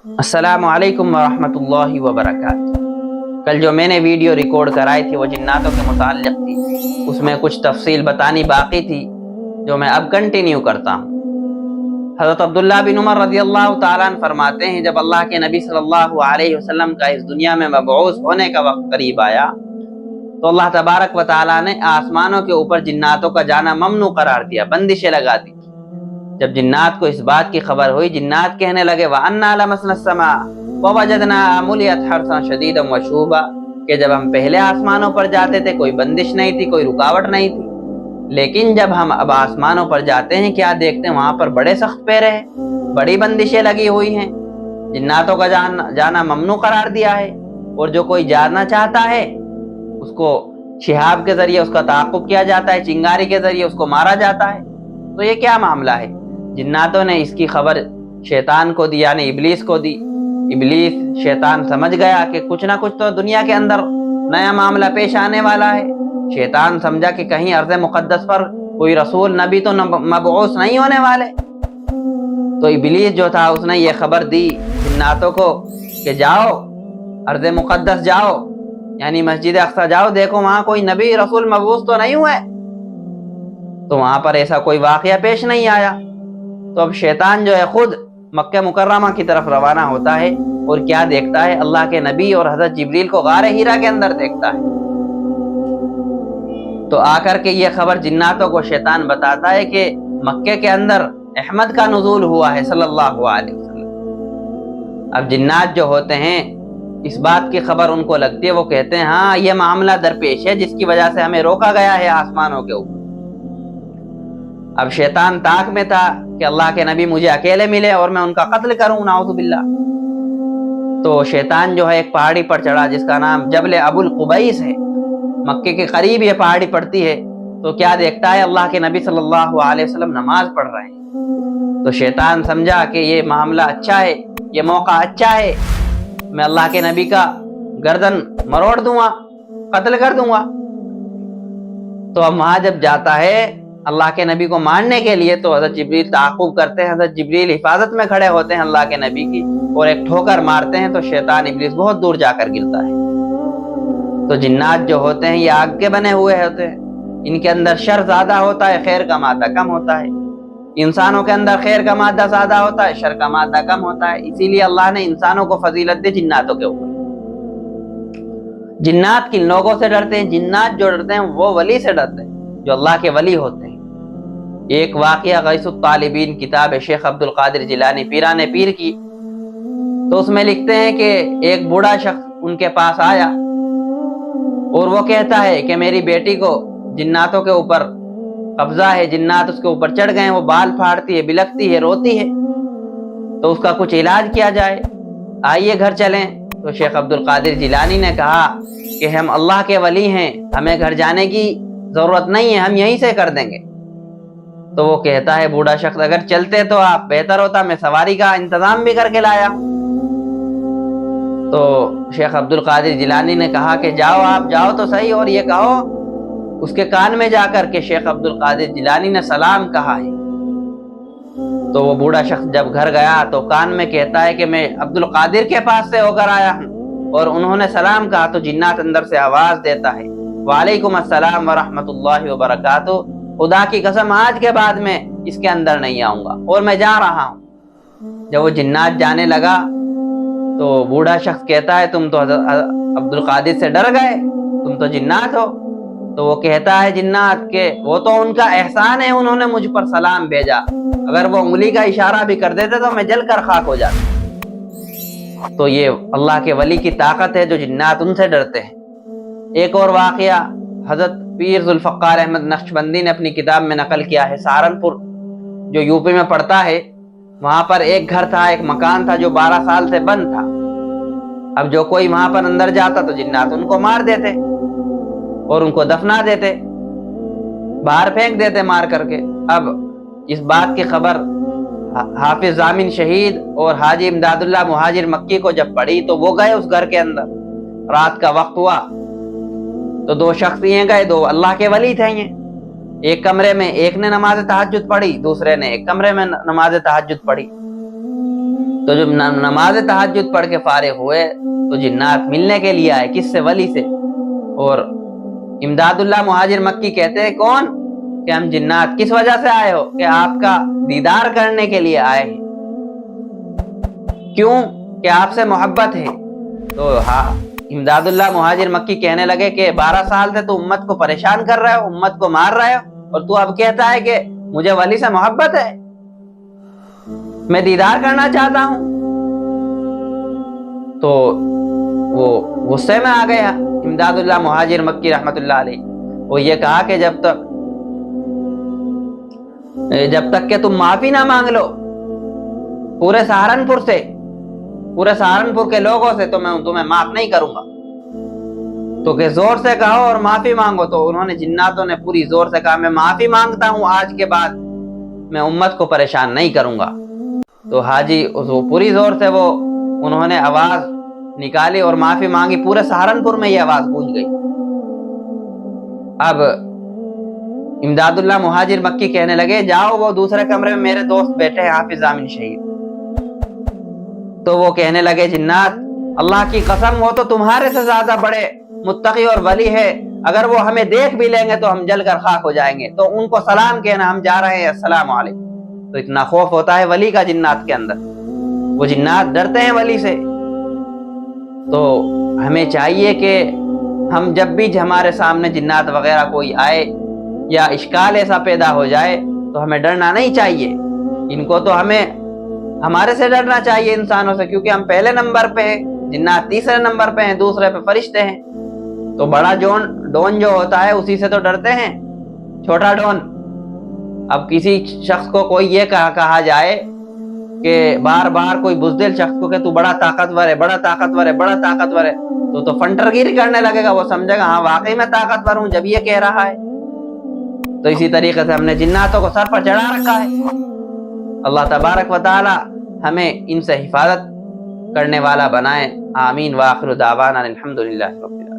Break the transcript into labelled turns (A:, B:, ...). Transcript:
A: السلام علیکم ورحمۃ اللہ وبرکاتہ۔ کل جو میں نے ویڈیو ریکارڈ کرائی تھی وہ جناتوں کے متعلق تھی، اس میں کچھ تفصیل بتانی باقی تھی جو میں اب کنٹینیو کرتا ہوں۔ حضرت عبداللہ بن عمر رضی اللہ تعالیٰ عنہ فرماتے ہیں، جب اللہ کے نبی صلی اللہ علیہ وسلم کا اس دنیا میں مبعوث ہونے کا وقت قریب آیا تو اللہ تبارک و تعالیٰ نے آسمانوں کے اوپر جناتوں کا جانا ممنوع قرار دیا، بندشیں لگا دی۔ جب جنات کو اس بات کی خبر ہوئی، جنات کہنے لگے وَأَنَّا لَمَسْنَا السَّمَاءَ وَوَجَدْنَاهَا مُلِئَتْ حَرْثًا شَدِيدًا وَشُهُبًا، کہ جب ہم پہلے آسمانوں پر جاتے تھے کوئی بندش نہیں تھی، کوئی رکاوٹ نہیں تھی، لیکن جب ہم اب آسمانوں پر جاتے ہیں کیا دیکھتے ہیں وہاں پر بڑے سخت پیرے ہیں، بڑی بندشیں لگی ہوئی ہیں، جناتوں کا جانا ممنوع قرار دیا ہے، اور جو کوئی جانا چاہتا ہے اس کو شہاب کے ذریعے اس کا تعاقب کیا جاتا ہے، چنگاری کے ذریعے اس کو مارا جاتا ہے۔ تو یہ کیا معاملہ ہے؟ جناتوں نے اس کی خبر شیطان کو دی، یعنی ابلیس کو دی۔ ابلیس شیطان سمجھ گیا کہ کچھ نہ کچھ تو دنیا کے اندر نیا معاملہ پیش آنے والا ہے۔ شیطان سمجھا کہ کہیں ارض مقدس پر کوئی رسول نبی تو مبعوث نہیں ہونے والے۔ تو ابلیس جو تھا اس نے یہ خبر دی جناتوں کو کہ جاؤ ارض مقدس جاؤ، یعنی مسجد اقصی جاؤ، دیکھو وہاں کوئی نبی رسول مبعوث تو نہیں ہوئے۔ تو وہاں پر ایسا کوئی واقعہ پیش نہیں آیا۔ تو اب شیطان جو ہے خود مکہ مکرمہ کی طرف روانہ ہوتا ہے، اور کیا دیکھتا ہے؟ اللہ کے نبی اور حضرت جبریل کو غار ہیرا کے اندر دیکھتا ہے۔ تو آ کر کے یہ خبر جناتوں کو شیطان بتاتا ہے کہ مکے کے اندر احمد کا نزول ہوا ہے صلی اللہ علیہ وسلم۔ اب جنات جو ہوتے ہیں اس بات کی خبر ان کو لگتی ہے، وہ کہتے ہیں ہاں یہ معاملہ درپیش ہے جس کی وجہ سے ہمیں روکا گیا ہے آسمانوں کے اوپر۔ اب شیطان طاق میں تھا کہ اللہ کے نبی مجھے اکیلے ملے اور میں ان کا قتل کروں، نعوذ باللہ۔ تو شیطان جو ہے ایک پہاڑی پر چڑھا جس کا نام جبل ابو القبیس ہے، مکے کے قریب یہ پہاڑی پڑتی ہے۔ تو کیا دیکھتا ہے؟ اللہ کے نبی صلی اللہ علیہ وسلم نماز پڑھ رہے ہیں۔ تو شیطان سمجھا کہ یہ معاملہ اچھا ہے، یہ موقع اچھا ہے، میں اللہ کے نبی کا گردن مروڑ دوں گا، قتل کر دوں گا۔ تو اب وہاں جب جاتا ہے اللہ کے نبی کو مارنے کے لیے تو حضرت جبریل تعاقب کرتے ہیں، حضرت جبریل حفاظت میں کھڑے ہوتے ہیں اللہ کے نبی کی، اور ایک ٹھوکر مارتے ہیں تو شیطان ابلیس بہت دور جا کر گرتا ہے۔ تو جنات جو ہوتے ہیں یہ آگ کے بنے ہوئے ہوتے ہیں، ان کے اندر شر زیادہ ہوتا ہے، خیر کا مادہ کم ہوتا ہے۔ انسانوں کے اندر خیر کا مادہ زیادہ ہوتا ہے، شر کا مادہ کم ہوتا ہے، اسی لیے اللہ نے انسانوں کو فضیلت دی جناتوں کے اوپر۔ جنات کن لوگوں سے ڈرتے ہیں؟ جنات جو ڈرتے ہیں وہ ولی سے ڈرتے ہیں جو اللہ کے ولی ہوتے ہیں۔ ایک واقعہ غیث الطالبین کتاب ہے شیخ عبد القادر جیلانی پیران پیر کی، تو اس میں لکھتے ہیں کہ ایک بوڑھا شخص ان کے پاس آیا اور وہ کہتا ہے کہ میری بیٹی کو جناتوں کے اوپر قبضہ ہے، جنات اس کے اوپر چڑھ گئے ہیں، وہ بال پھاڑتی ہے، بلکتی ہے، روتی ہے، تو اس کا کچھ علاج کیا جائے، آئیے گھر چلیں۔ تو شیخ عبد القادر جیلانی نے کہا کہ ہم اللہ کے ولی ہیں، ہمیں گھر جانے کی ضرورت نہیں ہے، ہم یہیں سے کر دیں گے۔ تو وہ کہتا ہے بوڑھا شخص اگر چلتے تو آپ بہتر ہوتا، میں سواری کا انتظام بھی کر کے لایا۔ تو شیخ عبد القادر جیلانی نے کہا کہ جاؤ، آپ جاؤ تو صحیح، اور یہ کہو اس کے کان میں جا کر کہ شیخ عبد القادر جیلانی نے سلام کہا ہے۔ تو وہ بوڑھا شخص جب گھر گیا تو کان میں کہتا ہے کہ میں عبد القادر کے پاس سے ہو کر آیا ہوں اور انہوں نے سلام کہا۔ تو جنات اندر سے آواز دیتا ہے وعلیکم السلام ورحمۃ اللہ وبرکاتہ، خدا کی قسم آج کے بعد میں اس کے اندر نہیں آؤں گا اور میں جا رہا ہوں۔ جب وہ جنات جانے لگا تو بوڑھا شخص کہتا ہے تم تو عبد القادر سے ڈر گئے، تم تو جنات ہو۔ تو وہ کہتا ہے جنات کہ وہ تو ان کا احسان ہے، انہوں نے مجھ پر سلام بھیجا، اگر وہ انگلی کا اشارہ بھی کر دیتے تو میں جل کر خاک ہو جاتا۔ تو یہ اللہ کے ولی کی طاقت ہے جو جنات ان سے ڈرتے ہیں۔ ایک اور واقعہ حضرت پیر ذوالفقار احمد نقشبندی نے اپنی کتاب میں نقل کیا ہے، سہارنپور جو یوپی میں پڑتا ہے، وہاں پر ایک گھر تھا، ایک مکان تھا جو 12 سال سے بند تھا۔ اب جو کوئی وہاں پر اندر جاتا تو جنات ان کو مار دیتے اور ان کو دفنا دیتے، باہر پھینک دیتے مار کر کے۔ اب اس بات کی خبر حافظ ضامن شہید اور حاجی امداد اللہ مہاجر مکی کو جب پڑی تو وہ گئے اس گھر کے اندر، رات کا وقت ہوا تو 2 شخص یہ گئے، 2 اللہ کے ولی تھے، یہ ایک کمرے میں ایک نے نماز تہجد پڑھی، دوسرے نے ایک کمرے میں نماز تہجد پڑھی۔ تو جب نماز تہجد پڑھ کے فارغ ہوئے تو جنات ملنے کے لیے آئے، کس سے؟ ولی سے۔ اور امداد اللہ مہاجر مکی کہتے ہیں کون کہ ہم جنات کس وجہ سے آئے ہو کہ آپ کا دیدار کرنے کے لیے آئے ہیں، کیوں کہ آپ سے محبت ہے۔ تو ہاں امداد اللہ مہاجر مکی کہنے لگے کہ 12 سال سے تو امت کو پریشان کر رہے ہو، امت کو مار رہے ہو، اور تو اب کہتا ہے کہ مجھے ولی سے محبت ہے، میں دیدار کرنا چاہتا ہوں۔ تو وہ غصے میں آ گیا امداد اللہ مہاجر مکی رحمت اللہ علیہ۔ وہ یہ کہا کہ جب تک کہ تم معافی نہ مانگ لو پورے سہارنپور کے لوگوں سے تو میں تمہیں معاف نہیں کروں گا، تو کہ زور سے کہو اور معافی مانگو۔ تو انہوں نے جناتوں نے پوری زور سے کہا میں معافی مانگتا ہوں، آج کے بعد میں امت کو پریشان نہیں کروں گا۔ تو حاجی پوری زور سے انہوں نے آواز نکالی اور معافی مانگی، پورے سہارنپور میں یہ آواز گونج گئی۔ اب امداد اللہ مہاجر مکی کہنے لگے جاؤ وہ دوسرے کمرے میں میرے دوست بیٹھے ہیں حافظ ضامن شہید۔ تو وہ کہنے لگے جنات اللہ کی قسم وہ تو تمہارے سے زیادہ بڑے متقی اور ولی ہے، اگر وہ ہمیں دیکھ بھی لیں گے تو ہم جل کر خاک ہو جائیں گے، تو ان کو سلام کہنا، ہم جا رہے ہیں، السلام علیکم۔ تو اتنا خوف ہوتا ہے ولی کا جنات کے اندر، وہ جنات ڈرتے ہیں ولی سے۔ تو ہمیں چاہیے کہ ہم جب بھی ہمارے سامنے جنات وغیرہ کوئی آئے یا اشکال ایسا پیدا ہو جائے تو ہمیں ڈرنا نہیں چاہیے، ان کو تو ہمارے سے ڈرنا چاہیے انسانوں سے، کیونکہ ہم پہلے نمبر پہ ہیں، جنات تیسرے نمبر پہ ہیں، دوسرے پہ فرشتے ہیں۔ تو بڑا ڈون جو ہوتا ہے اسی سے تو ڈرتے ہیں، چھوٹا ڈون۔ اب کسی شخص کو کوئی یہ کہا جائے کہ بار بار کوئی بزدل شخص کو کہ تو بڑا طاقتور ہے، بڑا طاقتور ہے، بڑا طاقتور ہے، تو فنٹر گیری کرنے لگے گا، وہ سمجھے گا ہاں واقعی میں طاقتور ہوں جب یہ کہہ رہا ہے۔ تو اسی طریقے سے ہم نے جناتوں کو سر پر چڑھا رکھا ہے۔ اللہ تبارک و تعالی ہمیں ان سے حفاظت کرنے والا بنائے، آمین۔ وآخر دعوانا الحمدللہ رب العالمین۔